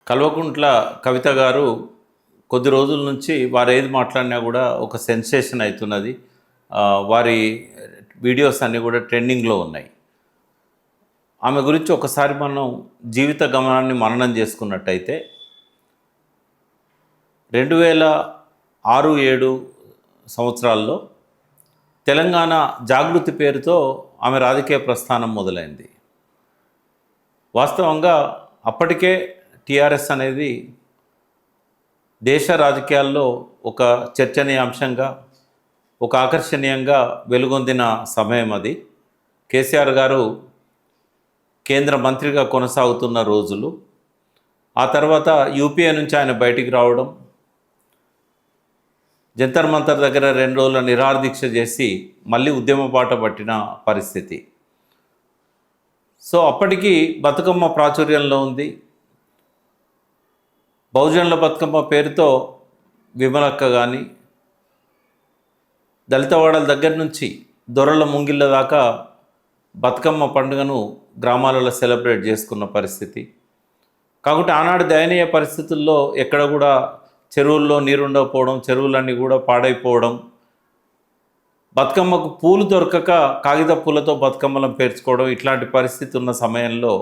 కల్వకుంట్ల కవిత గారు కొద్ది రోజుల నుంచి వారు ఏది మాట్లాడినా కూడా ఒక సెన్సేషన్ అవుతున్నది. వారి వీడియోస్ అన్నీ కూడా ట్రెండింగ్లో ఉన్నాయి. ఆమె గురించి ఒకసారి మనం జీవిత గమనాన్ని మననం చేసుకున్నట్టయితే 2006-7 సంవత్సరాల్లో తెలంగాణ జాగృతి పేరుతో ఆమె రాజకీయ ప్రస్థానం మొదలైంది. వాస్తవంగా అప్పటికే టీఆర్ఎస్ అనేది దేశ రాజకీయాల్లో ఒక చర్చనీయాంశంగా, ఒక ఆకర్షణీయంగా వెలుగొందిన సమయం అది. కేసీఆర్ గారు కేంద్ర మంత్రిగా కొనసాగుతున్న రోజులు. ఆ తర్వాత యూపీఏ నుంచి ఆయన బయటికి రావడం, జంతర్ మంతర్ దగ్గర 2 రోజుల నిరాహార దీక్ష చేసి మళ్ళీ ఉద్యమ బాట పట్టిన పరిస్థితి. సో అప్పటికి బతుకమ్మ ప్రాచుర్యంలో ఉంది. బహుజనుల బతుకమ్మ పేరుతో విమలక్క కానీ, దళితవాడల దగ్గర నుంచి దొరల ముంగిళ్ళ దాకా బతుకమ్మ పండుగను గ్రామాలలో సెలబ్రేట్ చేసుకున్న పరిస్థితి. కాబట్టి ఆనాడు దయనీయ పరిస్థితుల్లో ఎక్కడ కూడా చెరువుల్లో నీరుండకపోవడం, చెరువులన్నీ కూడా పాడైపోవడం, బతుకమ్మకు పూలు దొరకక కాగిత పూలతో బతుకమ్మలను పేర్చుకోవడం, ఇట్లాంటి పరిస్థితి ఉన్న సమయంలో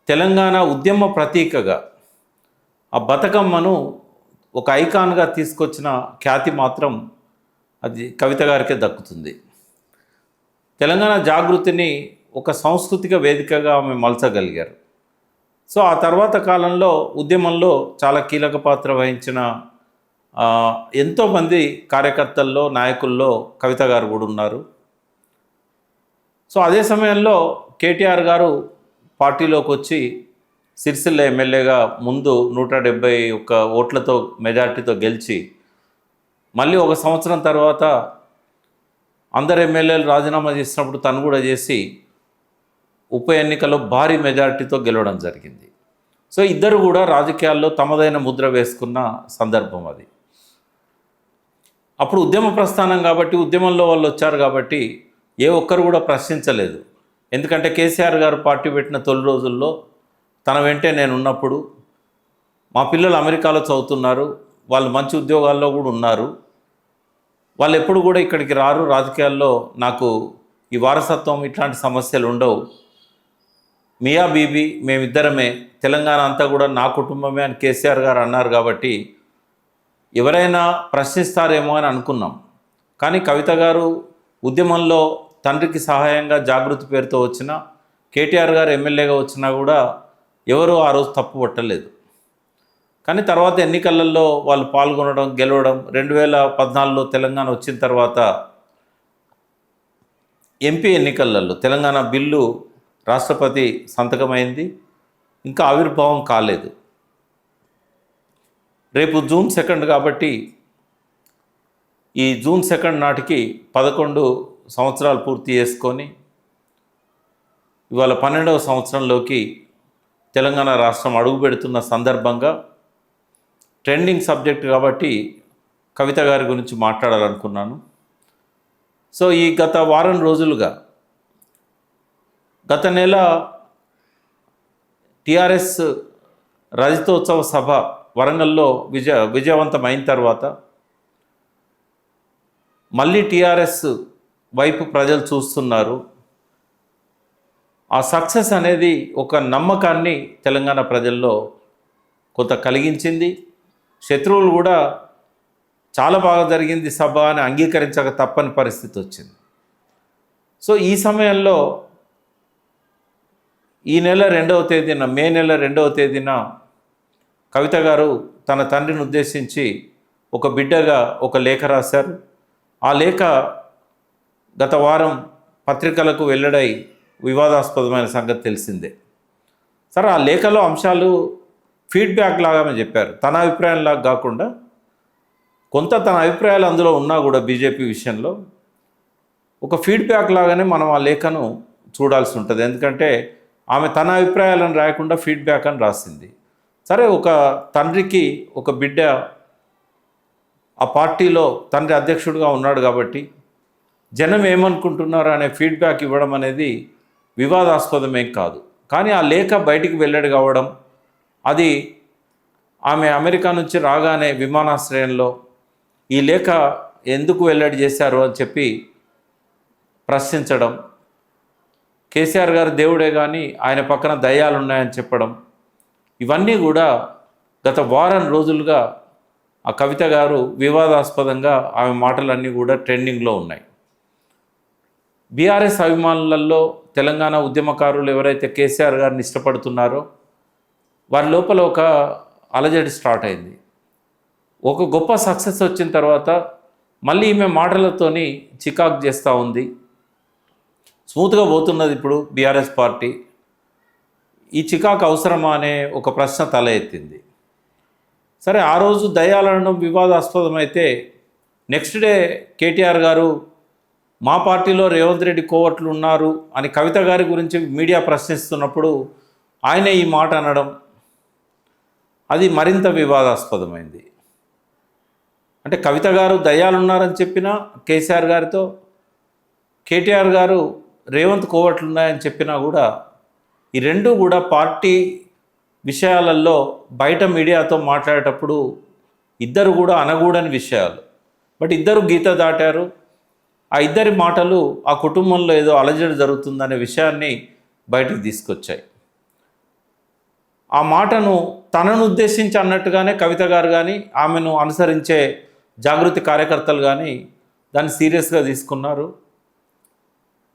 తెలంగాణ ఉద్యమ ప్రతీకగా ఆ బతుకమ్మను ఒక ఐకాన్గా తీసుకొచ్చిన ఖ్యాతి మాత్రం అది కవిత గారికే దక్కుతుంది. తెలంగాణ జాగృతిని ఒక సాంస్కృతిక వేదికగా ఆమె మలచగలిగారు. సో ఆ తర్వాత కాలంలో ఉద్యమంలో చాలా కీలక పాత్ర వహించిన ఎంతోమంది కార్యకర్తల్లో, నాయకుల్లో కవిత గారు కూడా ఉన్నారు. సో అదే సమయంలో కేటీఆర్ గారు పార్టీలోకి వచ్చి సిరిసిల్ల ఎమ్మెల్యేగా ముందు 171 ఓట్లతో మెజార్టీతో గెలిచి, మళ్ళీ 1 సంవత్సరం తర్వాత అందరు ఎమ్మెల్యేలు రాజీనామా చేసినప్పుడు తను కూడా చేసి ఉప ఎన్నికలో భారీ మెజార్టీతో గెలవడం జరిగింది. సో ఇద్దరు కూడా రాజకీయాల్లో తమదైన ముద్ర వేసుకున్న సందర్భం అది. అప్పుడు ఉద్యమ ప్రస్థానం కాబట్టి, ఉద్యమంలో వాళ్ళు వచ్చారు కాబట్టి ఏ ఒక్కరు కూడా ప్రశ్నించలేదు. ఎందుకంటే కేసీఆర్ గారు పార్టీ పెట్టిన తొలి రోజుల్లో తన వెంటే నేను ఉన్నప్పుడు, మా పిల్లలు అమెరికాలో చదువుతున్నారు, వాళ్ళు మంచి ఉద్యోగాల్లో కూడా ఉన్నారు, వాళ్ళు ఎప్పుడు కూడా ఇక్కడికి రారు, రాజకీయాల్లో నాకు ఈ వారసత్వం ఇట్లాంటి సమస్యలు ఉండవు, మియా బీబీ మేమిద్దరమే, తెలంగాణ అంతా కూడా నా కుటుంబమే అని కేసీఆర్ గారు అన్నారు. కాబట్టి ఎవరైనా ప్రశ్నిస్తారేమో అని అనుకున్నాం. కానీ కవిత గారు ఉద్యమంలో తండ్రికి సహాయంగా జాగృతి పేరుతో వచ్చిన, కేటీఆర్ గారు ఎమ్మెల్యేగా వచ్చినా కూడా ఎవరూ ఆ రోజు తప్పు పట్టలేదు. కానీ తర్వాత ఎన్నికలలో వాళ్ళు పాల్గొనడం, గెలవడం, 2014లో తెలంగాణ వచ్చిన తర్వాత ఎంపీ ఎన్నికలలో తెలంగాణ బిల్లు రాష్ట్రపతి సంతకమైంది, ఇంకా ఆవిర్భావం కాలేదు. రేపు జూన్ 2 కాబట్టి ఈ జూన్ 2 నాటికి 11 సంవత్సరాలు పూర్తి చేసుకొని ఇవాళ 12వ సంవత్సరంలోకి తెలంగాణ రాష్ట్రం అడుగు పెడుతున్న సందర్భంగా ట్రెండింగ్ సబ్జెక్ట్ కాబట్టి కవిత గారి గురించి మాట్లాడాలనుకున్నాను. సో ఈ గత వారం రోజులుగా, గత నెల టీఆర్ఎస్ రజతోత్సవ సభ వరంగల్లో విజయవంతమైన తర్వాత మళ్ళీ టీఆర్ఎస్ వైపు ప్రజలు చూస్తున్నారు. ఆ సక్సెస్ అనేది ఒక నమ్మకాన్ని తెలంగాణ ప్రజల్లో కొంత కలిగించింది. శత్రువులు కూడా చాలా బాగా జరిగింది సభ అని అంగీకరించక తప్పని పరిస్థితి వచ్చింది. సో ఈ సమయంలో ఈ నెల 2వ తేదీన, మే నెల 2వ తేదీన కవిత గారు తన తండ్రిని ఉద్దేశించి ఒక బిడ్డగా ఒక లేఖ రాశారు. ఆ లేఖ గత వారం పత్రికలకు వెల్లడై వివాదాస్పదమైన సంగతి తెలిసిందే. సరే, ఆ లేఖలో అంశాలు ఫీడ్బ్యాక్ లాగానే చెప్పారు, తన అభిప్రాయంలాగా కాకుండా. కొంత తన అభిప్రాయాలు అందులో ఉన్నా కూడా బీజేపీ విషయంలో ఒక ఫీడ్బ్యాక్ లాగానే మనం ఆ లేఖను చూడాల్సి ఉంటుంది. ఎందుకంటే ఆమె తన అభిప్రాయాలను రాయకుండా ఫీడ్బ్యాక్ అని రాసింది. సరే, ఒక తండ్రికి ఒక బిడ్డ ఆ పార్టీలో తండ్రి అధ్యక్షుడిగా ఉన్నాడు కాబట్టి జనం ఏమనుకుంటున్నారు అనే ఫీడ్బ్యాక్ ఇవ్వడం అనేది వివాదాస్పదమేం కాదు. కానీ ఆ లేఖ బయటికి వెల్లడి కావడం, అది ఆమె అమెరికా నుంచి రాగానే విమానాశ్రయంలో ఈ లేఖ ఎందుకు వెల్లడి చేశారు అని చెప్పి ప్రశ్నించడం, కేసీఆర్ గారు దేవుడే కానీ ఆయన పక్కన దయ్యాలు ఉన్నాయని చెప్పడం, ఇవన్నీ కూడా గత వారం రోజులుగా ఆ కవిత గారు వివాదాస్పదంగా ఆమె మాటలన్నీ కూడా ట్రెండింగ్లో ఉన్నాయి. బీఆర్ఎస్ అభిమానులలో తెలంగాణ ఉద్యమకారులు ఎవరైతే కేసీఆర్ గారిని ఇష్టపడుతున్నారో వారి లోపల ఒక అలజడి స్టార్ట్ అయింది. ఒక గొప్ప సక్సెస్ వచ్చిన తర్వాత మళ్ళీ ఈమె మాటలతోని చికాకు చేస్తూ ఉంది. స్మూత్గా పోతున్నది ఇప్పుడు బీఆర్ఎస్ పార్టీ. ఈ చికాకు అవసరమా అనే ఒక ప్రశ్న తల ఎత్తింది. సరే, ఆ రోజు దయాలనడం వివాదాస్పదమైతే నెక్స్ట్ డే కేటీఆర్ గారు మా పార్టీలో రేవంత్ రెడ్డి కోవట్లు ఉన్నారు అని కవిత గారి గురించి మీడియా ప్రశ్నిస్తున్నప్పుడు ఆయన ఈ మాట అనడం, అది మరింత వివాదాస్పదమైంది. అంటే కవిత గారు దయ్యాలున్నారని చెప్పినా కేసీఆర్ గారితో, కేటీఆర్ గారు రేవంత్ కోవట్లు ఉన్నాయని చెప్పినా కూడా ఈ రెండూ కూడా పార్టీ విషయాలలో బయట మీడియాతో మాట్లాడేటప్పుడు ఇద్దరు కూడా అనకూడని విషయాలు. బట్ ఇద్దరు గీత దాటారు. ఆ ఇద్దరి మాటలు ఆ కుటుంబంలో ఏదో అలజడి జరుగుతుందనే విషయాన్ని బయటకు తీసుకొచ్చాయి. ఆ మాటను తనను ఉద్దేశించి అన్నట్టుగానే కవిత గారు కానీ ఆమెను అనుసరించే జాగృతి కార్యకర్తలు కానీ దాన్ని సీరియస్గా తీసుకున్నారు.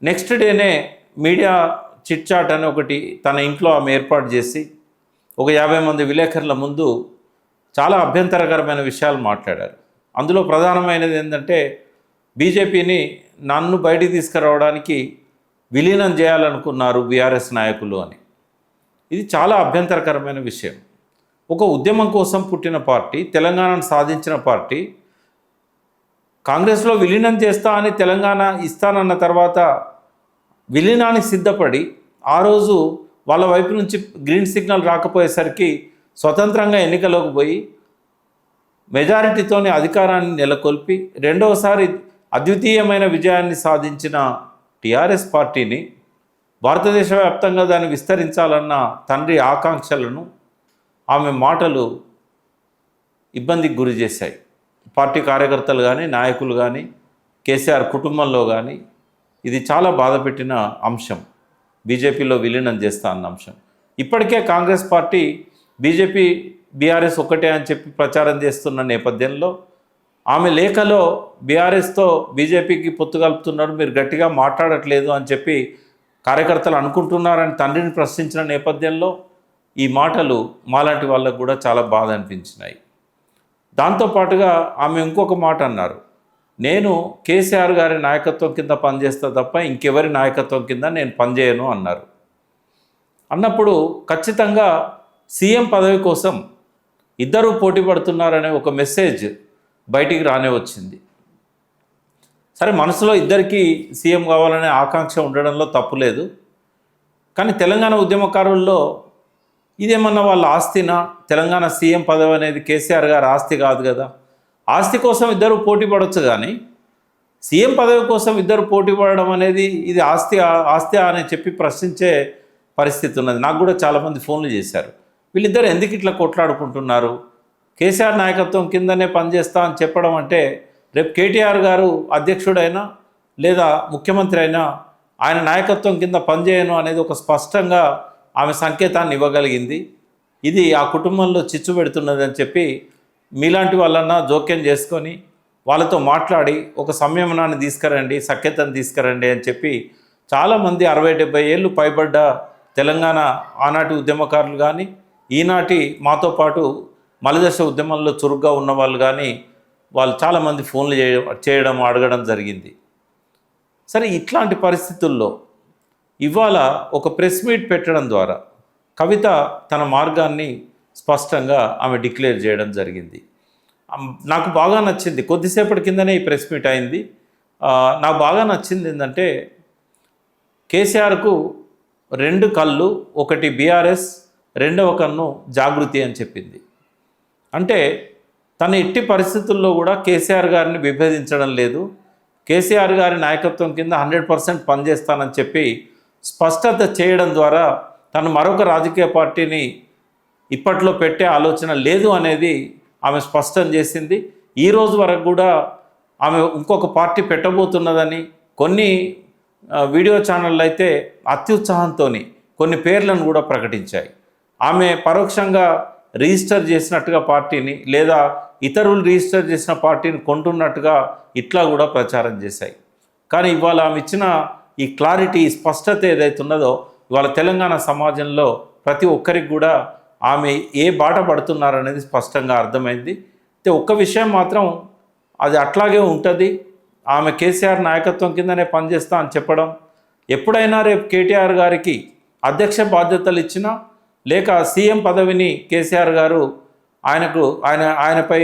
నెక్స్ట్ డేనే మీడియా చిట్ చాట్ అని ఒకటి తన ఇంట్లో ఆమె ఏర్పాటు చేసి ఒక 50 మంది విలేకరుల ముందు చాలా అభ్యంతరకరమైన విషయాలు మాట్లాడారు. అందులో ప్రధానమైనది ఏంటంటే బీజేపీని నన్ను బయటికి తీసుకురావడానికి విలీనం చేయాలనుకున్నారు బీఆర్ఎస్ నాయకులు అని. ఇది చాలా అభ్యంతరకరమైన విషయం. ఒక ఉద్యమం కోసం పుట్టిన పార్టీ, తెలంగాణను సాధించిన పార్టీ కాంగ్రెస్లో విలీనం చేస్తా అని తెలంగాణ ఇస్తానన్న తర్వాత విలీనానికి సిద్ధపడి ఆ రోజు వాళ్ళ వైపు నుంచి గ్రీన్ సిగ్నల్ రాకపోయేసరికి స్వతంత్రంగా ఎన్నికలోకి పోయి మెజారిటీతోని అధికారాన్ని నెలకొల్పి రెండవసారి అద్వితీయమైన విజయాన్ని సాధించిన టీఆర్ఎస్ పార్టీని భారతదేశ వ్యాప్తంగా దాన్ని విస్తరించాలన్న తండ్రి ఆకాంక్షలను ఆమె మాటలు ఇబ్బందికి గురి చేశాయి. పార్టీ కార్యకర్తలు కానీ నాయకులు కానీ కేసీఆర్ కుటుంబంలో కానీ ఇది చాలా బాధపెట్టిన అంశం. బీజేపీలో విలీనం చేస్తా అన్న అంశం. ఇప్పటికే కాంగ్రెస్ పార్టీ బీజేపీ బీఆర్ఎస్ ఒక్కటే అని చెప్పి ప్రచారం చేస్తున్న నేపథ్యంలో ఆమె లేఖలో బీఆర్ఎస్తో బీజేపీకి పొత్తు కలుపుతున్నారు, మీరు గట్టిగా మాట్లాడట్లేదు అని చెప్పి కార్యకర్తలు అనుకుంటున్నారని తండ్రిని ప్రశ్నించిన నేపథ్యంలో ఈ మాటలు మాలాంటి వాళ్ళకు కూడా చాలా బాధ అనిపించినాయి. దాంతోపాటుగా ఆమె ఇంకొక మాట అన్నారు, నేను కేసీఆర్ గారి నాయకత్వం కింద పనిచేస్తా తప్ప ఇంకెవరి నాయకత్వం కింద నేను పనిచేయను అన్నారు. అన్నప్పుడు ఖచ్చితంగా సీఎం పదవి కోసం ఇద్దరూ పోటీ పడుతున్నారనే ఒక మెసేజ్ బయటికి రానే వచ్చింది. సరే, మనసులో ఇద్దరికీ సీఎం కావాలనే ఆకాంక్ష ఉండడంలో తప్పు లేదు. కానీ తెలంగాణ ఉద్యమకారుల్లో ఇదేమన్నా వాళ్ళ ఆస్తినా? తెలంగాణ సీఎం పదవి అనేది కేసీఆర్ గారి ఆస్తి కాదు కదా. ఆస్తి కోసం ఇద్దరు పోటీ పడవచ్చు, కానీ సీఎం పదవి కోసం ఇద్దరు పోటీ పడడం అనేది ఇది ఆస్తి అని చెప్పి ప్రశ్నించే పరిస్థితి ఉన్నది. నాకు కూడా చాలామంది ఫోన్లు చేశారు, వీళ్ళిద్దరు ఎందుకు ఇట్లా కొట్లాడుకుంటున్నారు, కేసీఆర్ నాయకత్వం కిందనే పనిచేస్తా అని చెప్పడం అంటే రేపు కేటీఆర్ గారు అధ్యక్షుడైనా లేదా ముఖ్యమంత్రి అయినా ఆయన నాయకత్వం కింద పనిచేయను అనేది ఒక స్పష్టంగా ఆమె సంకేతాన్ని ఇవ్వగలిగింది. ఇది ఆ కుటుంబంలో చిచ్చు పెడుతున్నది అని చెప్పి మీలాంటి వాళ్ళన్నా జోక్యం చేసుకొని వాళ్ళతో మాట్లాడి ఒక సంయమనాన్ని తీసుకురండి, సఖ్యతను తీసుకురండి అని చెప్పి చాలామంది 60-70 ఏళ్ళు పైబడ్డ తెలంగాణ ఆనాటి ఉద్యమకారులు కానీ ఈనాటి మాతో పాటు మలిదశ ఉద్యమంలో చురుగ్గా ఉన్నవాళ్ళు కానీ వాళ్ళు చాలామంది ఫోన్లు చేయడం అడగడం జరిగింది. సరే, ఇట్లాంటి పరిస్థితుల్లో ఇవాళ ఒక ప్రెస్ మీట్ పెట్టడం ద్వారా కవిత తన మార్గాన్ని స్పష్టంగా ఆమె డిక్లేర్ చేయడం జరిగింది. నాకు బాగా నచ్చింది. కొద్దిసేపటి కిందనే ఈ ప్రెస్ మీట్ అయింది. నాకు బాగా నచ్చింది ఏంటంటే కేసీఆర్కు 2 కళ్ళు, ఒకటి బీఆర్ఎస్, రెండవ కన్ను జాగృతి అని చెప్పింది. అంటే తన ఎట్టి పరిస్థితుల్లో కూడా కేసీఆర్ గారిని విభేదించడం లేదు, కేసీఆర్ గారి నాయకత్వం కింద 100% పనిచేస్తానని చెప్పి స్పష్టత చేయడం ద్వారా తను మరొక రాజకీయ పార్టీని ఇప్పట్లో పెట్టే ఆలోచన లేదు అనేది ఆమె స్పష్టం చేసింది. ఈ రోజు వరకు కూడా ఆమె ఇంకొక పార్టీ పెట్టబోతున్నదని కొన్ని వీడియో ఛానళ్ళు అయితే అత్యుత్సాహంతో కొన్ని పేర్లను కూడా ప్రకటించాయి. ఆమె పరోక్షంగా రిజిస్టర్ చేసినట్టుగా పార్టీని, లేదా ఇతరులు రిజిస్టర్ చేసిన పార్టీని కొంటున్నట్టుగా ఇట్లా కూడా ప్రచారం చేశాయి. కానీ ఇవాళ ఆమె ఇచ్చిన ఈ క్లారిటీ, ఈ స్పష్టత ఏదైతే ఉన్నదో ఇవాళ తెలంగాణ సమాజంలో ప్రతి ఒక్కరికి కూడా ఆమె ఏ బాట పడుతున్నారనేది స్పష్టంగా అర్థమైంది. అయితే ఒక్క విషయం మాత్రం అది అట్లాగే ఉంటుంది. ఆమె కేసీఆర్ నాయకత్వం కిందనే పనిచేస్తా అని చెప్పడం, ఎప్పుడైనా రేపు కేటీఆర్ గారికి అధ్యక్ష బాధ్యతలు ఇచ్చినా లేక సీఎం పదవిని కేసీఆర్ గారు ఆయనపై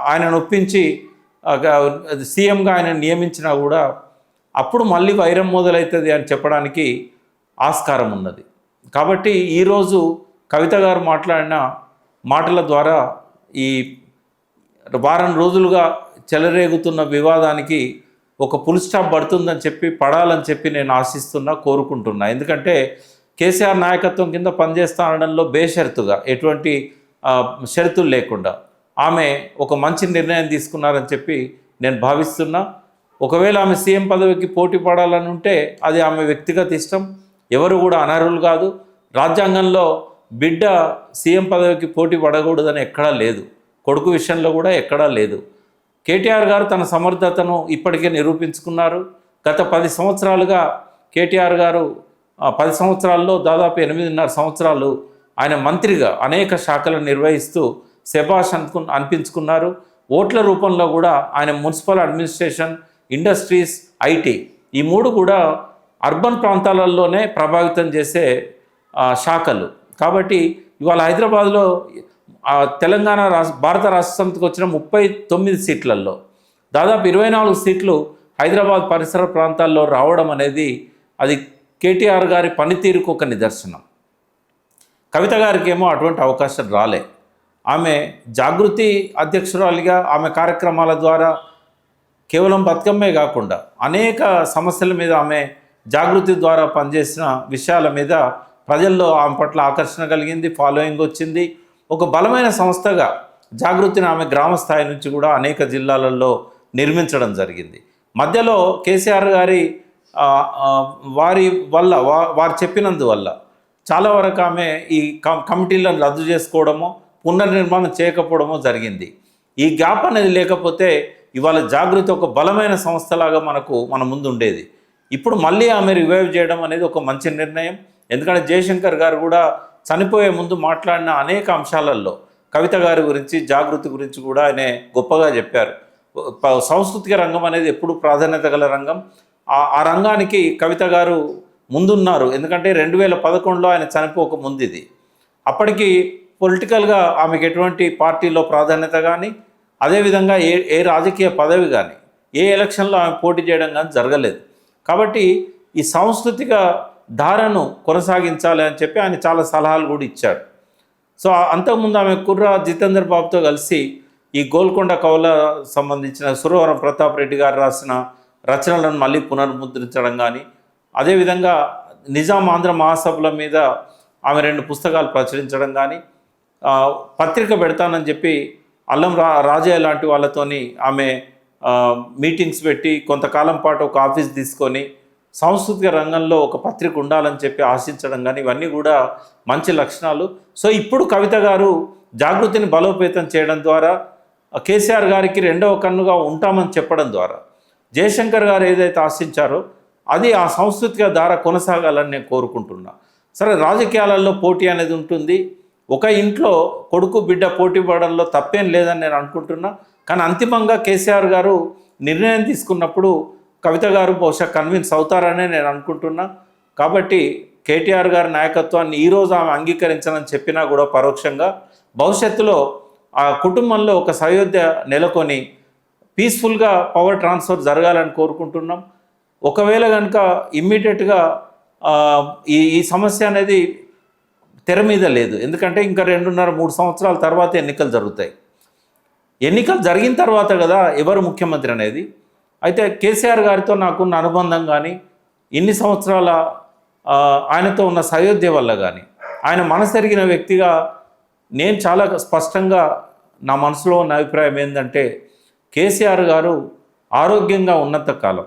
ఆయనను ఒప్పించి సీఎంగా ఆయన నియమించినా కూడా అప్పుడు మళ్ళీ వైరం మొదలవుతుంది అని చెప్పడానికి ఆస్కారం ఉన్నది. కాబట్టి ఈరోజు కవిత గారు మాట్లాడిన మాటల ద్వారా ఈ వారం రోజులుగా చెలరేగుతున్న వివాదానికి ఒక ఫుల్ స్టాప్ పడాలని చెప్పి నేను ఆశిస్తున్నా, కోరుకుంటున్నా. ఎందుకంటే కేసీఆర్ నాయకత్వం కింద పనిచేస్తా అనడంలో బేషరతుగా ఎటువంటి షరతులు లేకుండా ఆమె ఒక మంచి నిర్ణయం తీసుకున్నారని చెప్పి నేను భావిస్తున్నా. ఒకవేళ ఆమె సీఎం పదవికి పోటీ పడాలని ఉంటే అది ఆమె వ్యక్తిగత ఇష్టం, ఎవరు కూడా అనర్హులు కాదు. రాజ్యాంగంలో బిడ్డ సీఎం పదవికి పోటీ పడకూడదని ఎక్కడా లేదు, కొడుకు విషయంలో కూడా ఎక్కడా లేదు. కేటీఆర్ గారు తన సమర్థతను ఇప్పటికే నిరూపించుకున్నారు. గత 10 సంవత్సరాలుగా కేటీఆర్ గారు 10 సంవత్సరాల్లో దాదాపు 8.5 సంవత్సరాలు ఆయన మంత్రిగా అనేక శాఖలను నిర్వహిస్తూ శభాష్ అనిపించుకున్నారు. ఓట్ల రూపంలో కూడా ఆయన మున్సిపల్ అడ్మినిస్ట్రేషన్, ఇండస్ట్రీస్, ఐటీ ఈ 3 కూడా అర్బన్ ప్రాంతాలలోనే ప్రభావితం చేసే శాఖలు. కాబట్టి ఇవాళ హైదరాబాద్లో తెలంగాణ భారత రాష్ట్ర సమితికి వచ్చిన 39 సీట్లలో దాదాపు 24 సీట్లు హైదరాబాద్ పరిసర ప్రాంతాల్లో రావడం అనేది అది కేటీఆర్ గారి పనితీరుకు ఒక నిదర్శనం. కవిత గారికి ఏమో అటువంటి అవకాశం రాలే. ఆమె జాగృతి అధ్యక్షురాలిగా ఆమె కార్యక్రమాల ద్వారా కేవలం బతుకమ్మే కాకుండా అనేక సమస్యల మీద ఆమె జాగృతి ద్వారా పనిచేసిన విషయాల మీద ప్రజల్లో ఆమె పట్ల ఆకర్షణ కలిగింది, ఫాలోయింగ్ వచ్చింది. ఒక బలమైన సంస్థగా జాగృతిని ఆమె గ్రామ స్థాయి నుంచి కూడా అనేక జిల్లాలలో నిర్మించడం జరిగింది. మధ్యలో కేసీఆర్ గారి వారు చెప్పినందువల్ల చాలా వరకు ఆమె ఈ కమిటీలను రద్దు చేసుకోవడమో పునర్నిర్మాణం చేయకపోవడమో జరిగింది. ఈ గ్యాప్ అనేది లేకపోతే ఇవాళ జాగృతి ఒక బలమైన సంస్థలాగా మన ముందు ఉండేది. ఇప్పుడు మళ్ళీ ఆమె రివైవ్ చేయడం అనేది ఒక మంచి నిర్ణయం. ఎందుకంటే జయశంకర్ గారు కూడా చనిపోయే ముందు మాట్లాడిన అనేక అంశాలలో కవిత గారి గురించి, జాగృతి గురించి కూడా ఆయన గొప్పగా చెప్పారు. సాంస్కృతిక రంగం అనేది ఎప్పుడు ప్రాధాన్యత గల రంగం. ఆ రంగానికి కవిత గారు ముందున్నారు. ఎందుకంటే 2011లో ఆయన చనిపోక ముందు ఇది. అప్పటికి పొలిటికల్గా ఆమెకు ఎటువంటి పార్టీలో ప్రాధాన్యత కానీ, అదేవిధంగా ఏ రాజకీయ పదవి కానీ, ఏ ఎలక్షన్లో ఆమె పోటీ చేయడం కానీ జరగలేదు. కాబట్టి ఈ సాంస్కృతిక ధారను కొనసాగించాలి అని చెప్పి ఆయన చాలా సలహాలు కూడా ఇచ్చాడు. సో అంతకుముందు ఆమె కుర్రా జితేందర్ బాబుతో కలిసి ఈ గోల్కొండ కవుల సంబంధించిన సురవరం ప్రతాప్ రెడ్డి గారు రాసిన రచనలను మళ్ళీ పునర్ముద్రించడం కానీ, అదేవిధంగా నిజాం ఆంధ్ర మహాసభల మీద ఆమె 2 పుస్తకాలు ప్రచురించడం కానీ, పత్రిక పెడతానని చెప్పి అల్లం రాజయ్య లాంటి వాళ్ళతోని ఆమె మీటింగ్స్ పెట్టి కొంతకాలం పాటు ఒక ఆఫీస్ తీసుకొని సాంస్కృతిక రంగంలో ఒక పత్రిక ఉండాలని చెప్పి ఆశించడం కానీ, ఇవన్నీ కూడా మంచి లక్షణాలు. సో ఇప్పుడు కవిత గారు జాగృతిని బలోపేతం చేయడం ద్వారా, కేసీఆర్ గారికి రెండవ కన్నుగా ఉంటామని చెప్పడం ద్వారా జయశంకర్ గారు ఏదైతే ఆశించారో అది ఆ సాంస్కృతిక ధార కొనసాగాలని నేను కోరుకుంటున్నా. సరే, రాజకీయాలలో పోటీ అనేది ఉంటుంది. ఒక ఇంట్లో కొడుకు బిడ్డ పోటీ పడడంలో తప్పేం లేదని నేను అనుకుంటున్నా. కానీ అంతిమంగా కేసీఆర్ గారు నిర్ణయం తీసుకున్నప్పుడు కవిత గారు బహుశా కన్విన్స్ అవుతారనే నేను అనుకుంటున్నా. కాబట్టి కేటీఆర్ గారి నాయకత్వాన్ని ఈరోజు ఆమె అంగీకరించనని చెప్పినా కూడా పరోక్షంగా భవిష్యత్తులో ఆ కుటుంబంలో ఒక సయోధ్య నెలకొని పీస్ఫుల్గా పవర్ ట్రాన్స్ఫర్ జరగాలని కోరుకుంటున్నాం. ఒకవేళ కనుక ఇమ్మీడియట్గా ఈ సమస్య అనేది తెర మీద లేదు. ఎందుకంటే ఇంకా 2.5-3 సంవత్సరాల తర్వాత ఎన్నికలు జరుగుతాయి. ఎన్నికలు జరిగిన తర్వాత కదా ఎవరు ముఖ్యమంత్రి అనేది. అయితే కేసీఆర్ గారితో నాకున్న అనుబంధం కానీ, ఇన్ని సంవత్సరాల ఆయనతో ఉన్న సయోధ్య వల్ల కానీ ఆయన మనసెరిగిన వ్యక్తిగా నేను చాలా స్పష్టంగా నా మనసులో ఉన్న అభిప్రాయం ఏంటంటే కేసీఆర్ గారు ఆరోగ్యంగా ఉన్నంత కాలం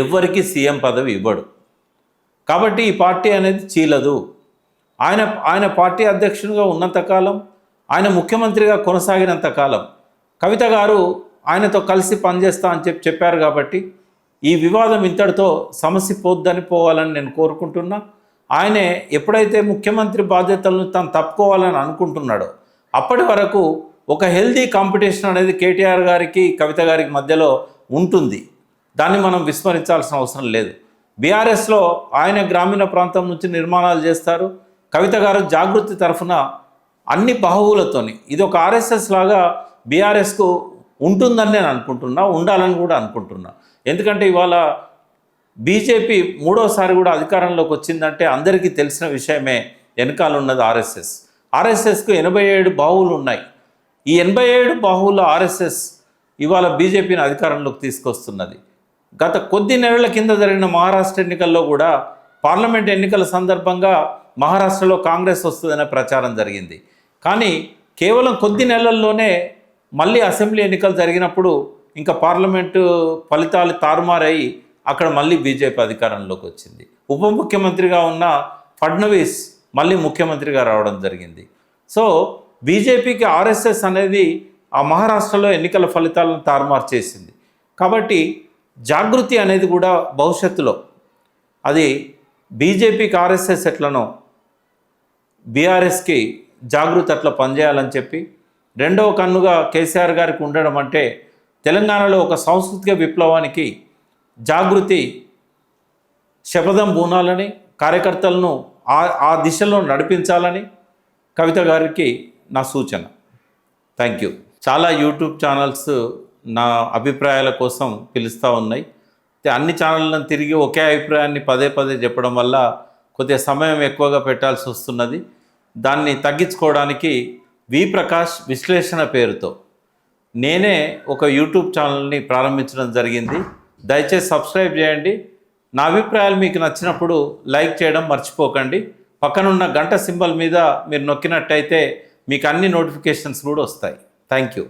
ఎవ్వరికీ సీఎం పదవి ఇవ్వడు. కాబట్టి ఈ పార్టీ అనేది చీలదు. ఆయన పార్టీ అధ్యక్షునిగా ఉన్నంతకాలం, ఆయన ముఖ్యమంత్రిగా కొనసాగినంత కాలం కవిత గారు ఆయనతో కలిసి పనిచేస్తా అని చెప్పారు. కాబట్టి ఈ వివాదం ఇంతటితో సమస్య పోవాలని నేను కోరుకుంటున్నా. ఆయనే ఎప్పుడైతే ముఖ్యమంత్రి బాధ్యతలను తాను తప్పుకోవాలని అనుకుంటున్నాడో అప్పటి వరకు ఒక హెల్దీ కాంపిటీషన్ అనేది కేటీఆర్ గారికి కవిత గారికి మధ్యలో ఉంటుంది. దాన్ని మనం విస్మరించాల్సిన అవసరం లేదు. బీఆర్ఎస్లో ఆయన గ్రామీణ ప్రాంతం నుంచి నిర్మాణాలు చేస్తారు. కవిత గారు జాగృతి తరఫున అన్ని బాహువులతోని ఇది ఒక ఆర్ఎస్ఎస్ లాగా బీఆర్ఎస్కు ఉంటుందని నేను అనుకుంటున్నా, ఉండాలని కూడా అనుకుంటున్నా. ఎందుకంటే ఇవాళ బీజేపీ మూడోసారి కూడా అధికారంలోకి వచ్చిందంటే అందరికీ తెలిసిన విషయమే. వెనకాల ఉన్నది ఆర్ఎస్ఎస్కు 87 బాహువులు ఉన్నాయి. ఈ 87 బాహువుల ఆర్ఎస్ఎస్ ఇవాళ బీజేపీని అధికారంలోకి తీసుకొస్తున్నది. గత కొద్ది నెలల కింద జరిగిన మహారాష్ట్ర ఎన్నికల్లో కూడా పార్లమెంట్ ఎన్నికల సందర్భంగా మహారాష్ట్రలో కాంగ్రెస్ వస్తుందనే ప్రచారం జరిగింది. కానీ కేవలం కొద్ది నెలల్లోనే మళ్ళీ అసెంబ్లీ ఎన్నికలు జరిగినప్పుడు ఇంకా పార్లమెంటు ఫలితాలు తారుమారై అక్కడ మళ్ళీ బీజేపీ అధికారంలోకి వచ్చింది. ఉప ముఖ్యమంత్రిగా ఉన్న ఫడ్నవీస్ మళ్ళీ ముఖ్యమంత్రిగా రావడం జరిగింది. సో బీజేపీకి ఆర్ఎస్ఎస్ అనేది ఆ మహారాష్ట్రలో ఎన్నికల ఫలితాలను తారుమారు చేసింది. కాబట్టి జాగృతి అనేది కూడా భవిష్యత్తులో అది బీజేపీకి ఆర్ఎస్ఎస్ ఎట్లనో బీఆర్ఎస్కి జాగృతి అట్లా పనిచేయాలని చెప్పి రెండవ కన్నుగా కేసీఆర్ గారికి ఉండడం అంటే తెలంగాణలో ఒక సాంస్కృతిక విప్లవానికి జాగృతి శపథం బూనాలని, కార్యకర్తలను ఆ దిశలో నడిపించాలని కవిత గారికి నా సూచన. Thank you. చాలా యూట్యూబ్ ఛానల్స్ నా అభిప్రాయాల కోసం పిలుస్తూ ఉన్నాయి. అన్ని ఛానళ్ళను తిరిగి ఒకే అభిప్రాయాన్ని పదే చెప్పడం వల్ల కొద్దిగా సమయం ఎక్కువగా పెట్టాల్సి వస్తున్నది. దాన్ని తగ్గించుకోవడానికి వి ప్రకాష్ విశ్లేషణ పేరుతో నేనే ఒక యూట్యూబ్ ఛానల్ని ప్రారంభించడం జరిగింది. దయచేసి సబ్స్క్రైబ్ చేయండి. నా అభిప్రాయాలు మీకు నచ్చినప్పుడు లైక్ చేయడం మర్చిపోకండి. పక్కనున్న గంట సింబల్ మీద మీరు నొక్కినట్టయితే మీకు అన్ని నోటిఫికేషన్స్ కూడా వస్తాయి. Thank you.